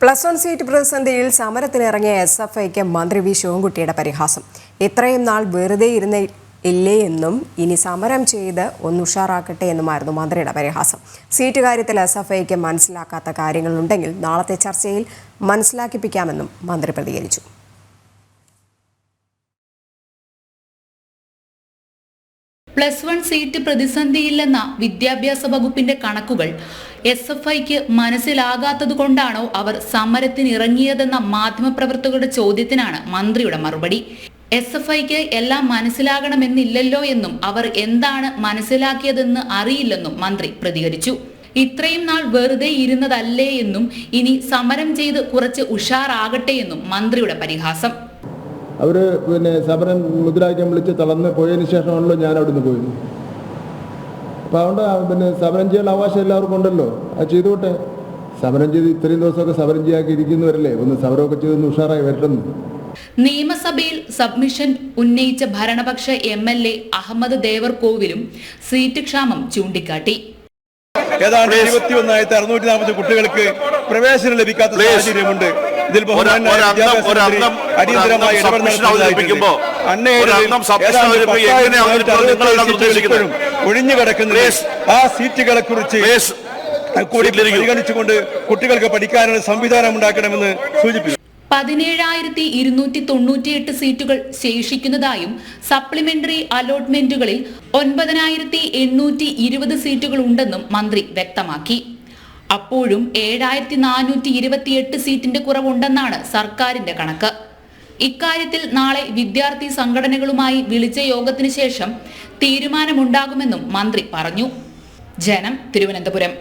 Plus one seat പ്രതിസന്ധിയിൽ സമരത്തിനിറങ്ങിയ SFIക്ക് മന്ത്രി V ശിവൻകുട്ടിയുടെ പരിഹാസം. ഇത്രയും നാൾ വെറുതെ ഇല്ലേ എന്നും ഇനി സമരം ചെയ്ത് ഒന്ന് ഉഷാറാക്കട്ടെ എന്നുമായിരുന്നു മന്ത്രിയുടെ പരിഹാസം. സീറ്റ് കാര്യത്തിൽ SFIക്ക് മനസ്സിലാക്കാത്ത കാര്യങ്ങളുണ്ടെങ്കിൽ നാളത്തെ ചർച്ചയിൽ മനസ്സിലാക്കിപ്പിക്കാമെന്നും മന്ത്രി പ്രതികരിച്ചു. പ്ലസ് വൺ സീറ്റ് പ്രതിസന്ധിയില്ലെന്ന വിദ്യാഭ്യാസ വകുപ്പിന്റെ കണക്കുകൾ SFIക്ക് മനസ്സിലാകാത്തതുകൊണ്ടാണോ അവർ സമരത്തിനിറങ്ങിയതെന്ന മാധ്യമപ്രവർത്തകരുടെ ചോദ്യത്തിനാണ് മന്ത്രിയുടെ മറുപടി. SFIക്ക് എല്ലാം മനസ്സിലാകണമെന്നില്ലല്ലോ എന്നും അവർ എന്താണ് മനസ്സിലാക്കിയതെന്ന് അറിയില്ലെന്നും മന്ത്രി പ്രതികരിച്ചു. ഇത്രയും നാൾ വെറുതെ ഇരുന്നതല്ലേ എന്നും ഇനി സമരം ചെയ്ത് കുറച്ച് ഉഷാറാകട്ടെ എന്നും മന്ത്രിയുടെ പരിഹാസം. അവർ സമരം മുദ്രാവാക്യം വിളിച്ച് തളർന്ന് പോയതിന് ശേഷമാണല്ലോ ഞാൻ അവിടുന്ന് പോയത്. അപ്പോൾ അതുകൊണ്ട് സമരം ചെയ്യാനുള്ള അവകാശം എല്ലാവർക്കും ഉണ്ടല്ലോ, അത് ചെയ്തോട്ടെ. സമരം ചെയ്ത് ഇത്രയും ദിവസമൊക്കെ സമരം ചെയ്യാക്കി ഇരിക്കുന്നവരല്ലേ, ഒന്ന് സമരമൊക്കെ ചെയ്തൊന്ന് ഉഷാറായി വരട്ടെന്ന്. നിയമസഭയിൽ സബ്മിഷൻ ഉന്നയിച്ച ഭരണപക്ഷ MLA അഹമ്മദ് ദേവർകോവിലും സീറ്റ് ക്ഷാമം ചൂണ്ടിക്കാട്ടി. ഏതാണ്ട് 21,640 കുട്ടികൾക്ക് പ്രവേശനം ലഭിക്കാത്ത സാഹചര്യമുണ്ട്. ഇതിൽ അടിയന്തരമായി ഒഴിഞ്ഞു കിടക്കുന്ന ആ സീറ്റുകളെ കുറിച്ച് കൂടി പരിഗണിച്ചുകൊണ്ട് കുട്ടികൾക്ക് പഠിക്കാനുള്ള സംവിധാനം ഉണ്ടാക്കണമെന്ന് സൂചിപ്പിച്ചു. 17,298 സീറ്റുകൾ ശേഷിക്കുന്നതായും സപ്ലിമെന്ററി അലോട്ട്മെന്റുകളിൽ 9,820 സീറ്റുകൾ ഉണ്ടെന്നും മന്ത്രി വ്യക്തമാക്കി. അപ്പോഴും 7,428 സീറ്റിന്റെ കുറവുണ്ടെന്നാണ് സർക്കാരിന്റെ കണക്ക്. ഇക്കാര്യത്തിൽ നാളെ വിദ്യാർത്ഥി സംഘടനകളുമായി വിളിച്ച യോഗത്തിന് ശേഷം തീരുമാനമുണ്ടാകുമെന്നും മന്ത്രി പറഞ്ഞു. ജനം, തിരുവനന്തപുരം.